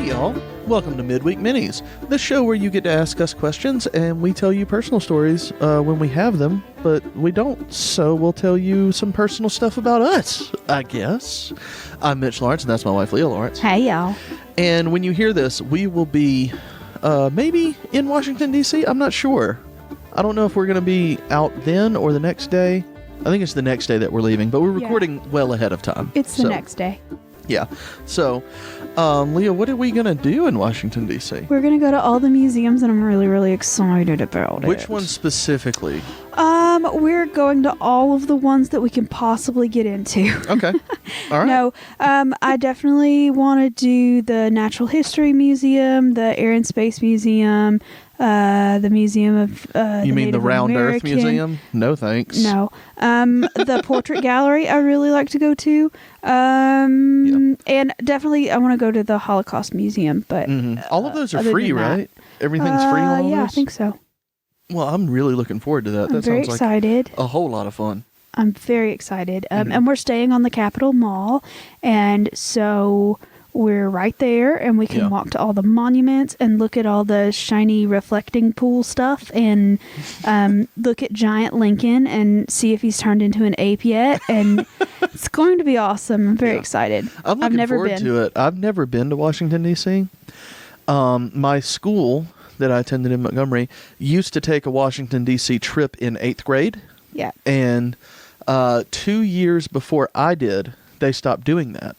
y'all. Welcome to Midweek Minis, the show where you get to ask us questions and we tell you personal stories when we have them, but we don't. So we'll tell you some personal stuff about us, I guess. I'm Mitch Lawrence, and that's my wife, Leah Lawrence. Hey, y'all. And when you hear this, we will be maybe in Washington, D.C. I'm not sure. I don't know if we're going to be out then or the next day. I think it's the next day that we're leaving, but we're recording well ahead of time. It's the next day. Yeah. So, Leah, what are we going to do in Washington, D.C.? We're going to go to all the museums, and I'm really, really excited about it. Which one specifically? We're going to all of the ones that we can possibly get into. Okay. All right. No, I definitely want to do the Natural History Museum, the Air and Space Museum, the Museum of You mean Native the Round Earth American. Museum? No, thanks. No. The Portrait Gallery I really like to go to. And definitely I want to go to the Holocaust Museum, but all of those are other free, than that- right? Everything's free on all yeah, I those? think so. Well, I'm really looking forward to that. I'm That very sounds excited. like a whole lot of fun. I'm very excited. And we're staying on the Capitol Mall, and so we're right there, and we can walk to all the monuments and look at all the shiny reflecting pool stuff, and look at Giant Lincoln and see if he's turned into an ape yet. And it's going to be awesome. I'm very excited. I'm looking forward to it. I've never been to Washington, D.C. My school that I attended in Montgomery used to take a Washington, D.C. trip in 8th grade. Yeah. And 2 years before I did, they stopped doing that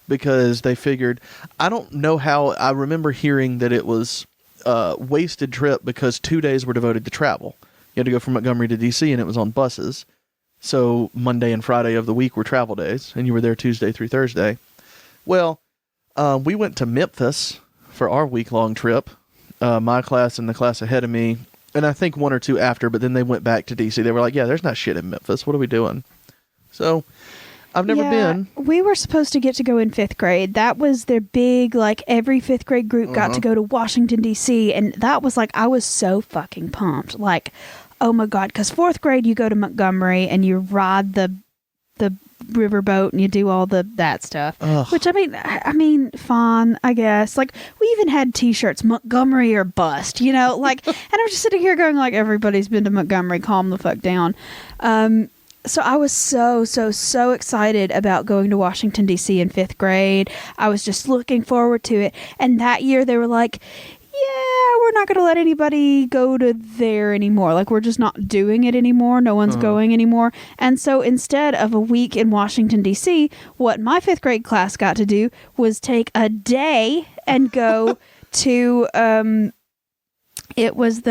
because they figured, I don't know how, I remember hearing that it was a wasted trip because 2 days were devoted to travel. You had to go from Montgomery to D.C. and it was on buses. So Monday and Friday of the week were travel days, and you were there Tuesday through Thursday. Well, we went to Memphis for our week-long trip. My class and the class ahead of me, and I think one or two after, but then they went back to D.C. They were like, yeah, there's not shit in Memphis. What are we doing? So, I've never been. We were supposed to get to go in 5th grade. That was their big, like, every 5th grade group got to go to Washington, D.C., and that was like, I was so fucking pumped. Like, oh my God, because 4th grade you go to Montgomery and you ride the riverboat and you do all that stuff. Ugh. Which I mean fine, I guess. Like, we even had t-shirts, Montgomery or bust, you know, like, and I'm just sitting here going like, everybody's been to Montgomery, calm the fuck down. So I was so excited about going to Washington, D.C. in 5th grade. I was just looking forward to it. And that year they were like, yeah, we're not going to let anybody go to there anymore. Like, we're just not doing it anymore. No one's going anymore. And so instead of a week in Washington, D.C., what my 5th grade class got to do was take a day and go to, it was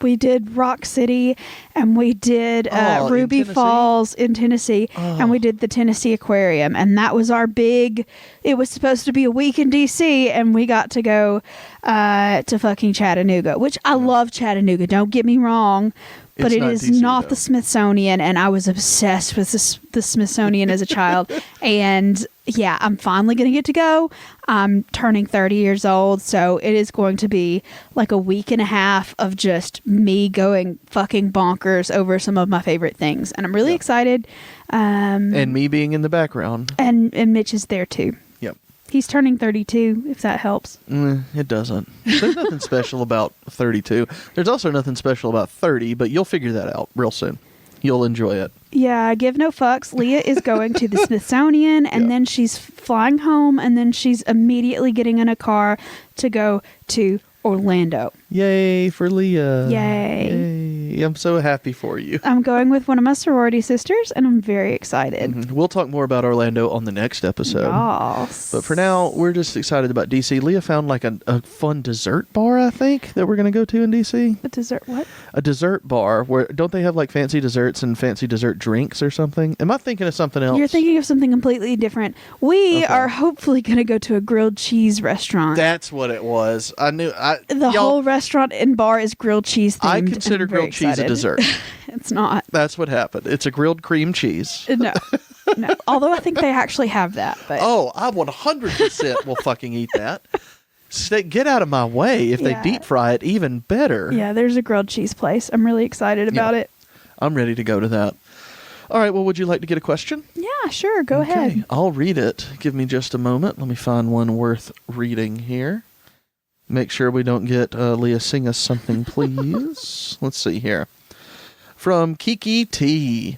we did Rock City, and we did Ruby Falls in Tennessee, and we did the Tennessee Aquarium, and that was our big, it was supposed to be a week in D.C., and we got to go to fucking Chattanooga, which I love Chattanooga, don't get me wrong, but it is not the Smithsonian, and I was obsessed with the Smithsonian as a child, and yeah, I'm finally going to get to go. I'm turning 30 years old, so it is going to be like a week and a half of just me going fucking bonkers over some of my favorite things, and I'm really excited. And me being in the background. And Mitch is there too. Yep. He's turning 32, if that helps. It doesn't. There's nothing special about 32. There's also nothing special about 30, but you'll figure that out real soon. You'll enjoy it. Yeah, give no fucks. Leah is going to the Smithsonian, and then she's flying home, and then she's immediately getting in a car to go to Orlando. Yay for Leah. Yay. I'm so happy for you. I'm going with one of my sorority sisters, and I'm very excited. We'll talk more about Orlando on the next episode. Yes. But for now, we're just excited about DC. Leah found like a fun dessert bar, I think, that we're going to go to in DC. A dessert what? A dessert bar where, don't they have like fancy desserts and fancy dessert drinks or something? Am I thinking of something else? You're thinking of something completely different. We are hopefully going to go to a grilled cheese restaurant. That's what it was. I knew. The whole restaurant and bar is grilled cheese themed. I consider grilled cheese a dessert. It's not. That's what happened. It's a grilled cream cheese. No. Although I think they actually have that. But. Oh, I 100% will fucking eat that. Get out of my way. If they deep fry it, even better. Yeah, there's a grilled cheese place. I'm really excited about it. I'm ready to go to that. All right, well, would you like to get a question? Yeah, Yeah, sure. Go ahead. I'll read it. Give me just a moment. Let me find one worth reading here. Make sure we don't get Leah, sing us something, please. Let's see here. From Kiki T.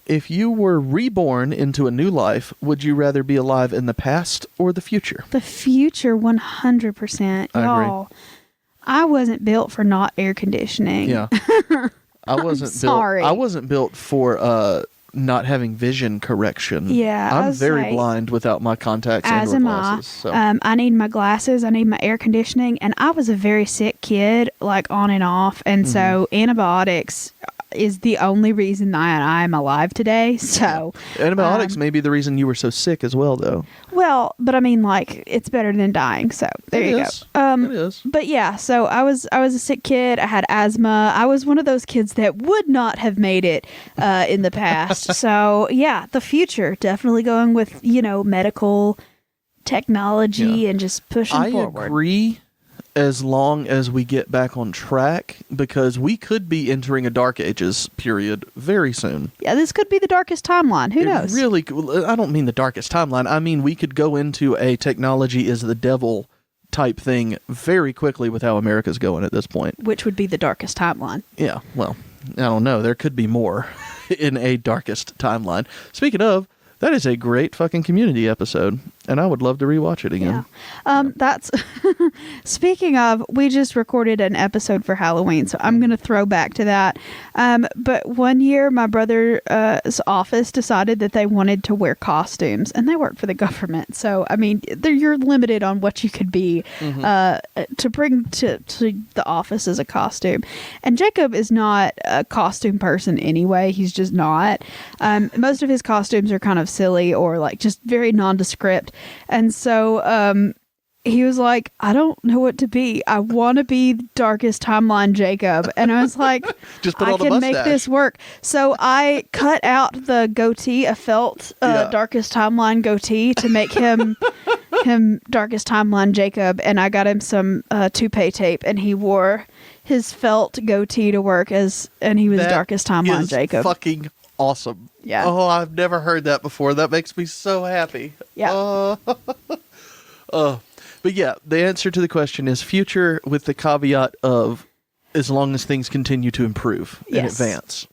If you were reborn into a new life, would you rather be alive in the past or the future? The future, 100%. Y'all, I wasn't built for not air conditioning. Yeah. I wasn't sorry. I wasn't built for not having vision correction. Yeah. I'm very blind without my contacts and or glasses. So. I need my glasses. I need my air conditioning. And I was a very sick kid, like on and off. And so antibiotics is the only reason I am alive today. So antibiotics may be the reason you were so sick as well, though. Well, but I mean, like, it's better than dying. So there you go. It is. But yeah, so I was a sick kid. I had asthma. I was one of those kids that would not have made it in the past. So yeah, the future, definitely going with, medical technology and just pushing forward. I agree. As long as we get back on track, because we could be entering a dark ages period very soon. Yeah, this could be the darkest timeline. Who knows? Really, I don't mean the darkest timeline. I mean, we could go into a technology is the devil type thing very quickly with how America's going at this point. Which would be the darkest timeline. Yeah, well, I don't know. There could be more in a darkest timeline. Speaking of, that is a great fucking Community episode, and I would love to rewatch it again. Yeah. That's speaking of, we just recorded an episode for Halloween, so I'm going to throw back to that. But one year, my brother's office decided that they wanted to wear costumes, and they work for the government. So, I mean, you're limited on what you could be to bring to the office as a costume. And Jacob is not a costume person anyway. He's just not. Most of his costumes are kind of silly or like just very nondescript. And so he was like, I don't know what to be. I want to be Darkest Timeline Jacob. And I was like, just put I on can a make this work. So I cut out the goatee, a felt Darkest Timeline goatee to make him Darkest Timeline Jacob. And I got him some toupee tape, and he wore his felt goatee to work and he was Darkest Timeline Jacob. Fucking awesome. Yeah. Oh, I've never heard that before. That makes me so happy. Yeah. But yeah, the answer to the question is future, with the caveat of as long as things continue to improve and advance.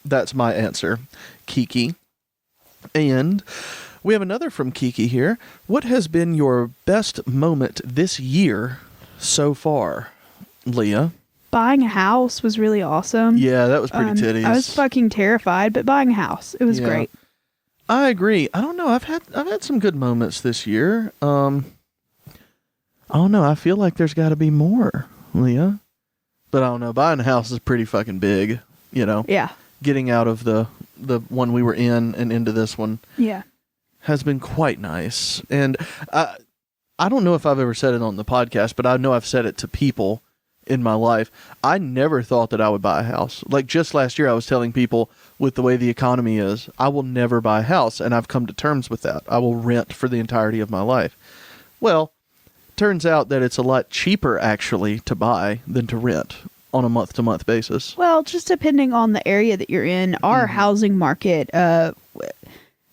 That's my answer, Kiki. And we have another from Kiki here. What has been your best moment this year so far, Leah? Buying a house was really awesome. Yeah, that was pretty titties. I was fucking terrified, but buying a house, it was great. I agree. I don't know. I've had some good moments this year. I don't know. I feel like there's got to be more, Leah. But I don't know. Buying a house is pretty fucking big, Yeah. Getting out of the one we were in and into this one. Yeah. Has been quite nice. And I don't know if I've ever said it on the podcast, but I know I've said it to people in my life. I never thought that I would buy a house. Like just last year, I was telling people, with the way the economy is, I will never buy a house. And I've come to terms with that. I will rent for the entirety of my life. Well, turns out that it's a lot cheaper actually to buy than to rent on a month-to-month basis. Well, just depending on the area that you're in, our housing market,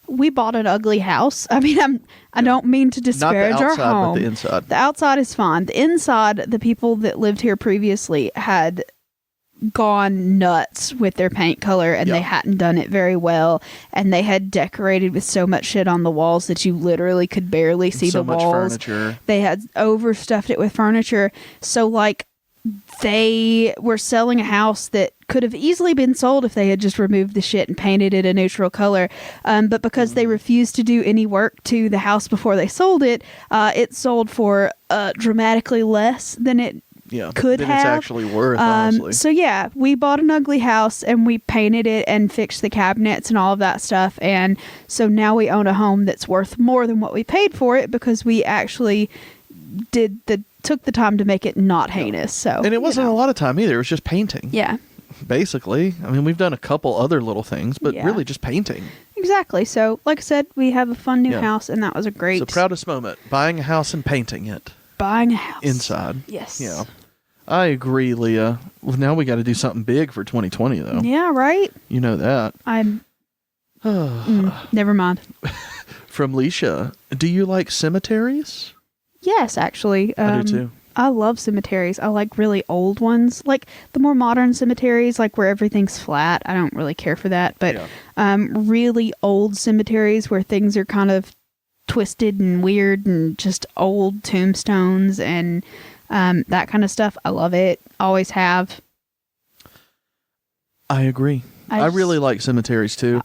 we bought an ugly house. I mean, I don't mean to disparage Not the outside, our home. but the inside. The outside is fine. The inside, the people that lived here previously had gone nuts with their paint color, and they hadn't done it very well, and they had decorated with so much shit on the walls that you literally could barely see the walls. So much furniture. They had overstuffed it with furniture. So like they were selling a house that could have easily been sold if they had just removed the shit and painted it a neutral color. But because they refused to do any work to the house before they sold it, it sold for dramatically less than it could have. It's actually worth, honestly. So yeah, we bought an ugly house and we painted it and fixed the cabinets and all of that stuff. And so now we own a home that's worth more than what we paid for it, because we actually took the time to make it not heinous. So, and it wasn't a lot of time either. It was just painting. Yeah. Basically. I mean, we've done a couple other little things, but really just painting. Exactly. So, like I said, we have a fun new house, and that was a great... It's the proudest moment. Buying a house and painting it. Buying a house. Inside. Yes. Yeah. I agree, Leah. Well, now we got to do something big for 2020, though. Yeah, right? You know that. I'm Never mind. From Leisha, do you like cemeteries? Yes, actually. I do too. I love cemeteries. I like really old ones. Like the more modern cemeteries, like where everything's flat. I don't really care for that. But really old cemeteries where things are kind of twisted and weird and just old tombstones and that kind of stuff. I love it. Always have. I agree. I really like cemeteries too.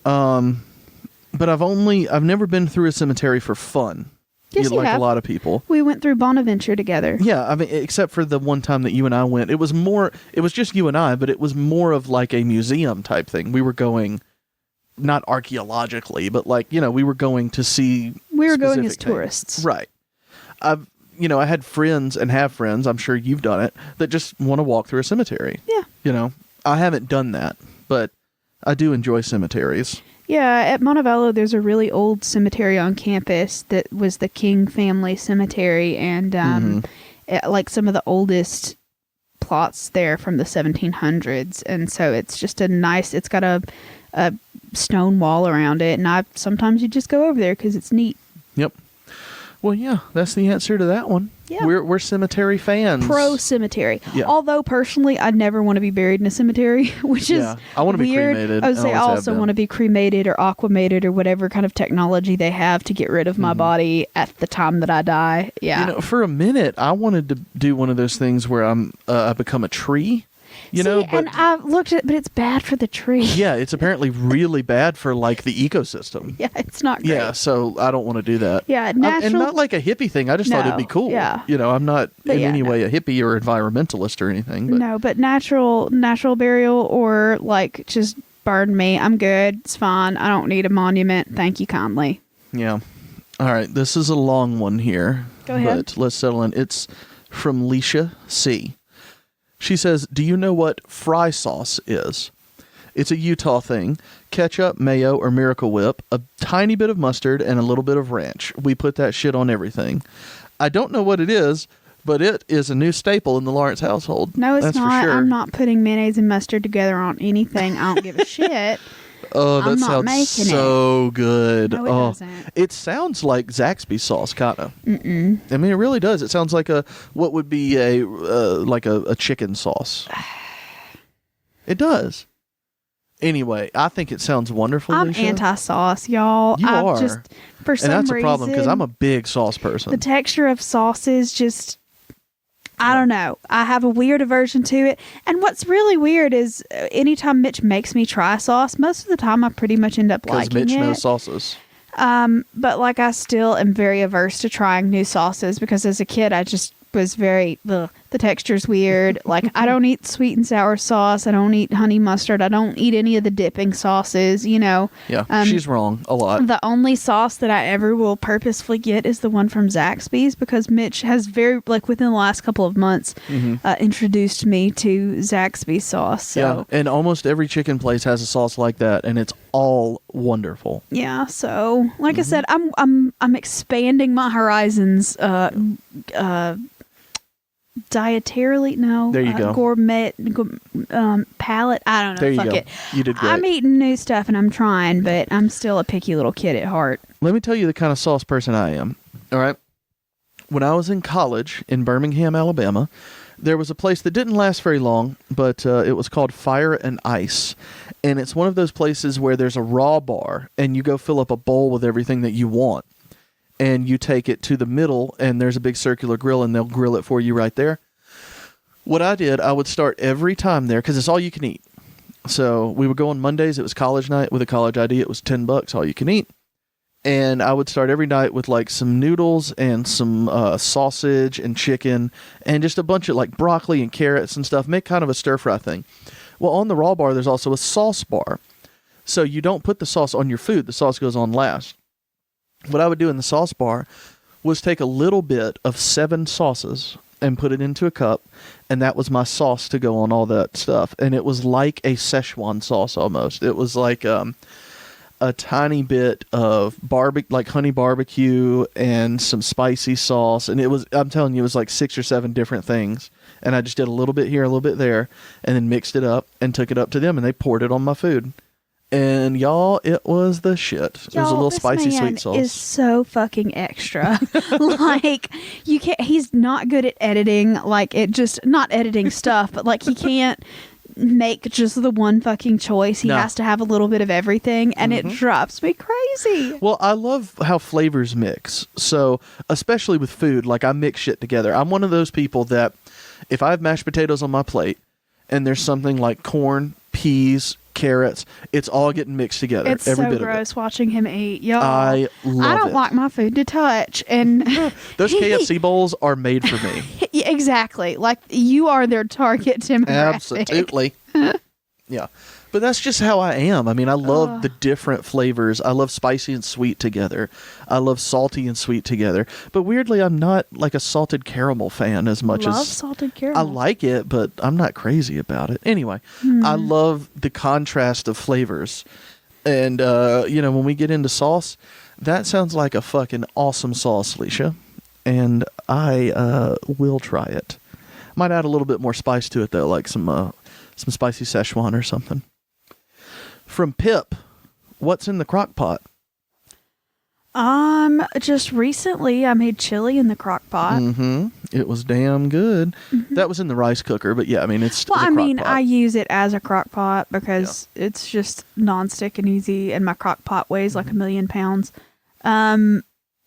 But I've never been through a cemetery for fun. Yes, you like have. A lot of people. We went through Bonaventure together. Yeah, I mean, except for the one time that you and I went. It was just you and I, but it was more of like a museum type thing. We were going, not archaeologically, but like, we were going to see. We were going as tourists. Right. I had friends and have friends, I'm sure you've done it, that just want to walk through a cemetery. Yeah. I haven't done that, but I do enjoy cemeteries. Yeah, at Montevallo, there's a really old cemetery on campus that was the King family cemetery, and like some of the oldest plots there from the 1700s. And so it's just it's got a stone wall around it, and sometimes you just go over there because it's neat. Yep. Well, yeah, that's the answer to that one. Yeah. We're cemetery fans. Pro cemetery. Yeah. Although personally, I'd never want to be buried in a cemetery, which is I want to be weird. cremated. I would say I also want to be cremated or aquamated or whatever kind of technology they have to get rid of my body at the time that I die. Yeah. For a minute, I wanted to do one of those things where I become a tree. But, and I've looked at it, but it's bad for the tree. Yeah, it's apparently really bad for like the ecosystem. Yeah, it's not great. Yeah, so I don't want to do that. Yeah, natural. And not like a hippie thing. I just thought it'd be cool. Yeah. I'm not in any way a hippie or environmentalist or anything. But. No, but natural burial or like just burn me. I'm good. It's fine. I don't need a monument. Thank you kindly. Yeah. All right. This is a long one here. Go ahead. But let's settle in. It's from Leisha C. She says, do you know what fry sauce is? It's a Utah thing. Ketchup, mayo, or Miracle Whip, a tiny bit of mustard, and a little bit of ranch. We put that shit on everything. I don't know what it is, but it is a new staple in the Lawrence household. No, it's That's not. for sure. I'm not putting mayonnaise and mustard together on anything. I don't give a shit. Oh, that sounds so good. No, it doesn't. It sounds like Zaxby's sauce, kind of. Mm-mm. I mean, it really does. It sounds like what would be a chicken sauce. It does. Anyway, I think it sounds wonderful. I'm Alicia. anti-sauce, y'all. You are. Just, for some reason, and that's a problem because I'm a big sauce person. The texture of sauces just... I don't know. I have a weird aversion to it. And what's really weird is anytime Mitch makes me try sauce, most of the time I pretty much end up liking it. Because Mitch knows sauces. But like I still am very averse to trying new sauces because as a kid I just was very, the texture's weird. Like I don't eat sweet and sour sauce. I don't eat honey mustard. I don't eat any of the dipping sauces, Yeah, she's wrong a lot. The only sauce that I ever will purposefully get is the one from Zaxby's because Mitch has within the last couple of months introduced me to Zaxby's sauce. So. Yeah, and almost every chicken place has a sauce like that, and it's all wonderful. Yeah, so like I said, I'm expanding my horizons. Dietarily, no. There you go. Gourmet palate. I don't know. There you Fuck go. it. You did great. I'm eating new stuff and I'm trying, but I'm still a picky little kid at heart. Let me tell you the kind of sauce person I am. All right. When I was in college in Birmingham, Alabama, there was a place that didn't last very long, but it was called Fire and Ice. And it's one of those places where there's a raw bar and you go fill up a bowl with everything that you want. And you take it to the middle, and there's a big circular grill, and they'll grill it for you right there. What I did, I would start every time there, because it's all you can eat. So we would go on Mondays. It was college night. With a college ID, it was $10, all you can eat. And I would start every night with like some noodles and some sausage and chicken and just a bunch of like broccoli and carrots and stuff. Make kind of a stir-fry thing. Well, on the raw bar, there's also a sauce bar. So you don't put the sauce on your food. The sauce goes on last. What I would do in the sauce bar was take a little bit of 7 sauces and put it into a cup, and that was my sauce to go on all that stuff. And it was like a Szechuan sauce almost. It was like a tiny bit of like honey barbecue and some spicy sauce. And it was, I'm telling you, it was like 6 or 7 different things. And I just did a little bit here, a little bit there, and then mixed it up and took it up to them, and they poured it on my food. And y'all, it was the shit. It was a little spicy sweet sauce. Is so fucking extra. Like, you can't. He's not good at editing. Like, it just not editing stuff, but like he can't make just the one fucking choice. He has to have a little bit of everything, and it drives me crazy. Well, I love how flavors mix. So, especially with food, like I mix shit together. I'm one of those people that if I have mashed potatoes on my plate and there's something like corn, peas, carrots, it's all getting mixed together. It's every so bit gross of it. watching him eat. Y'all, I love I don't it. like my food to touch, and Those KFC bowls are made for me. Yeah, exactly. Like, you are their target demographic. Absolutely. Yeah. But that's just how I am. I mean, I love the different flavors. I love spicy and sweet together. I love salty and sweet together. But weirdly, I'm not like a salted caramel fan as much Love as salted caramel. I like it, but I'm not crazy about it. Anyway, I love the contrast of flavors. And, when we get into sauce, that sounds like a fucking awesome sauce, Alicia. And I will try it. Might add a little bit more spice to it, though, like some spicy Szechuan or something. From Pip, what's in the crock pot? Just recently I made chili in the crock pot. Mm-hmm. It was damn good. That was in the rice cooker, but yeah, I mean, it's Well, the I crock mean, pot. I use it as a crock pot because it's just nonstick and easy, and my crock pot weighs like 1,000,000 pounds.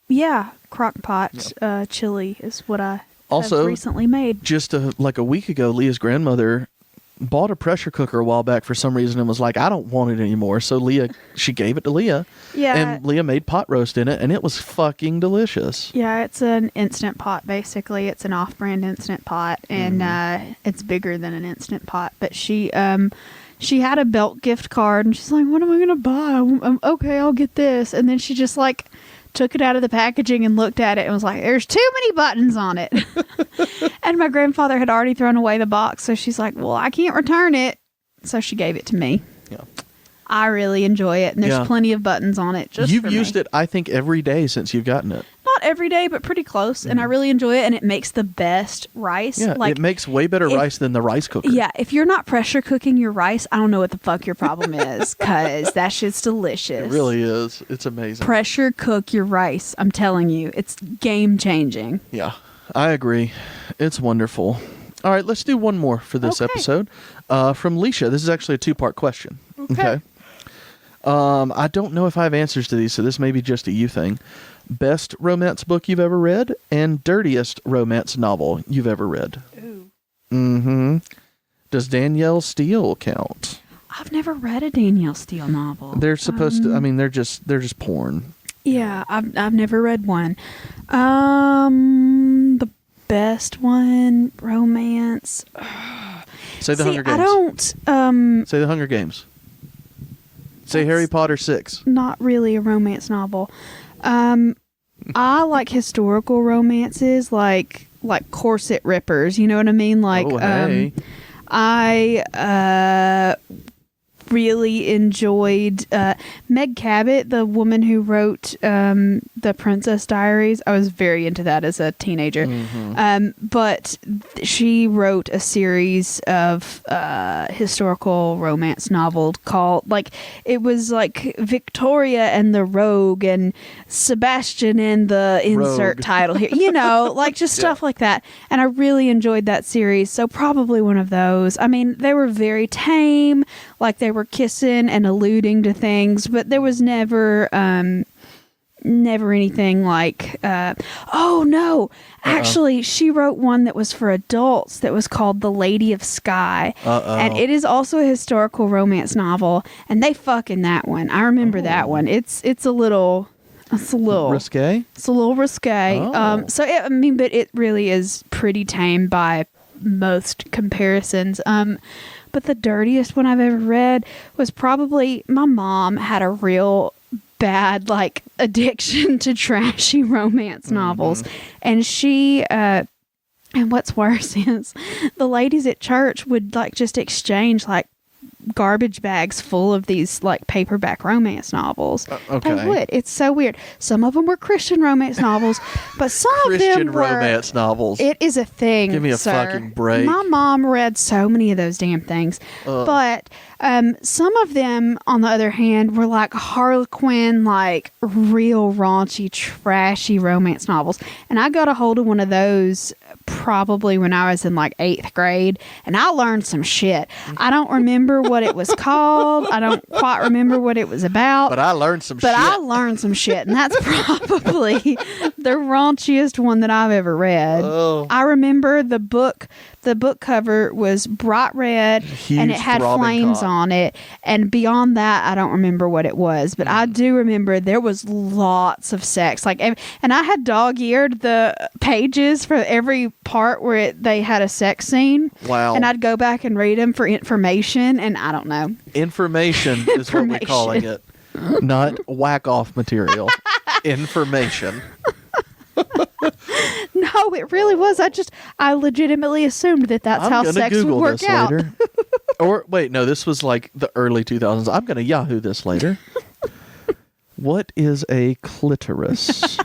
Yeah, crock pot chili is what I have recently made. Just like a week ago, Leah's grandmother bought a pressure cooker a while back for some reason and was like, I don't want it anymore. So she gave it to Leah. Yeah. And Leah made pot roast in it, and it was fucking delicious. Yeah, it's an Instant Pot, basically. It's an off-brand Instant Pot, and it's bigger than an Instant Pot. But she had a belt gift card, and she's like, what am I going to buy? Okay, I'll get this. And then she just, like, took it out of the packaging and looked at it and was like, there's too many buttons on it. And my grandfather had already thrown away the box, so she's like, well, I can't return it. So she gave it to me. Yeah. I really enjoy it, and there's plenty of buttons on it. You've used it, I think, every day since you've gotten it. Not every day, but pretty close, and I really enjoy it, and it makes the best rice. Yeah, like, it makes way better rice than the rice cooker. Yeah, if you're not pressure cooking your rice, I don't know what the fuck your problem is, because that shit's delicious. It really is. It's amazing. Pressure cook your rice. I'm telling you, it's game changing. Yeah, I agree. It's wonderful. All right, let's do one more for this episode. From Leisha. This is actually a 2-part question. Okay. I don't know if I have answers to these, so this may be just a you thing. Best romance book you've ever read and dirtiest romance novel you've ever read. Ooh. Mm-hmm. Does Danielle Steele count? I've never read a Danielle Steele novel. They're supposed to. I mean, they're just porn. Yeah, I've never read one. The best one, romance. Say the Hunger Games. I don't. Say the Hunger Games. Say Harry Potter 6. Not really a romance novel. I like historical romances, like corset rippers. You know what I mean? Like, hey. I really enjoyed Meg Cabot, the woman who wrote the Princess Diaries. I was very into that as a teenager. But she wrote a series of historical romance novels called, like, it was like Victoria and the Rogue and Sebastian and the insert Rogue. title here. You know, like just stuff like that. And I really enjoyed that series. So probably one of those. I mean, they were very tame, like they were kissing and alluding to things, but there was never anything like actually she wrote one that was for adults that was called The Lady of Sky. And it is also a historical romance novel, and they fuck in that one. I remember that one. It's a little risque. It's a little risque. But it really is pretty tame by most comparisons. But the dirtiest one I've ever read was probably, my mom had a real bad, like, addiction to trashy romance novels. And she, and what's worse is the ladies at church would, like, just exchange, like, garbage bags full of these like paperback romance novels. Okay. They would. It's so weird. Some of them were Christian romance novels, but some of them Christian were romance novels. It is a thing. Give me a sir. fucking break. My mom read so many of those damn things, but some of them, on the other hand, were like Harlequin, like real raunchy, trashy romance novels. And I got a hold of one of those probably when I was in like 8th grade, and I learned some shit. I don't remember what it was called. I don't quite remember what it was about. But I learned some shit. And that's probably the raunchiest one that I've ever read. Oh. I remember the book cover was bright red, and it had flames on it. And beyond that, I don't remember what it was. But I do remember there was lots of sex. Like, and I had dog-eared the pages for every part where they had a sex scene. Wow. And I'd go back and read them for information, and I don't know. Information is what we're calling it. Not whack-off material. Information. No, it really was. I legitimately assumed that's how sex Google would work this out. later. Or wait, no, this was like the early 2000s. I'm going to Yahoo this later. What is a clitoris?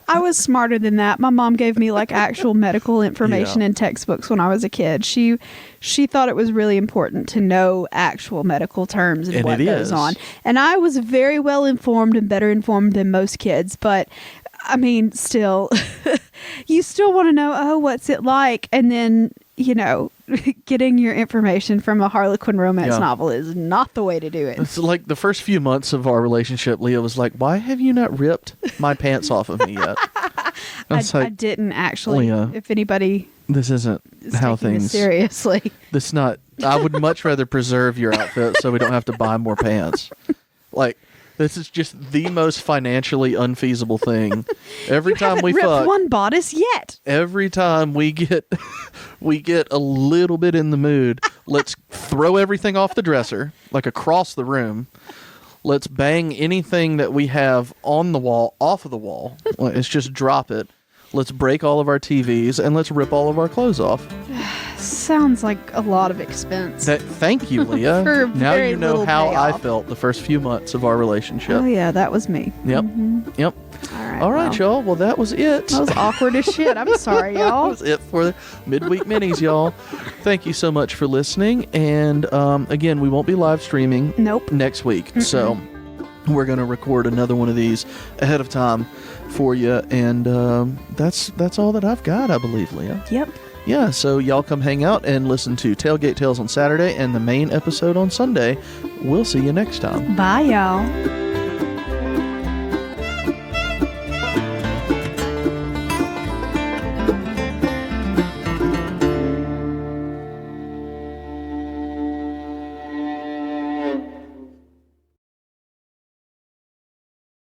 I was smarter than that. My mom gave me like actual medical information Yeah. in textbooks when I was a kid. She thought it was really important to know actual medical terms and what goes on. And I was very well informed and better informed than most kids, but I mean, still, you still want to know, what's it like? And then, getting your information from a Harlequin romance novel is not the way to do it. It's like the first few months of our relationship, Leah was like, why have you not ripped my pants off of me yet? I didn't actually. Leah, if anybody this isn't is how taking things... this seriously. This not... I would much rather preserve your outfit so we don't have to buy more pants. Like... This is just the most financially unfeasible thing. Every time we fuck, one bodice yet. Every time we get a little bit in the mood, let's throw everything off the dresser, like across the room. Let's bang anything that we have on the wall off of the wall. Let's just drop it. Let's break all of our TVs and let's rip all of our clothes off. Sounds like a lot of expense. Thank you, Leah. For now very you know little how I payoff. felt the first few months of our relationship. Oh yeah, that was me. Yep. Mm-hmm. Yep. All right, y'all. Well, that was it. That was awkward as shit. I'm sorry, y'all. That was it for the Midweek Minis, y'all. Thank you so much for listening. And again, we won't be live streaming next week. Mm-mm. So we're going to record another one of these ahead of time for you. And that's all that I've got, I believe, Leah. Yep. Yeah, so y'all come hang out and listen to Tailgate Tales on Saturday and the main episode on Sunday. We'll see you next time. Bye, y'all.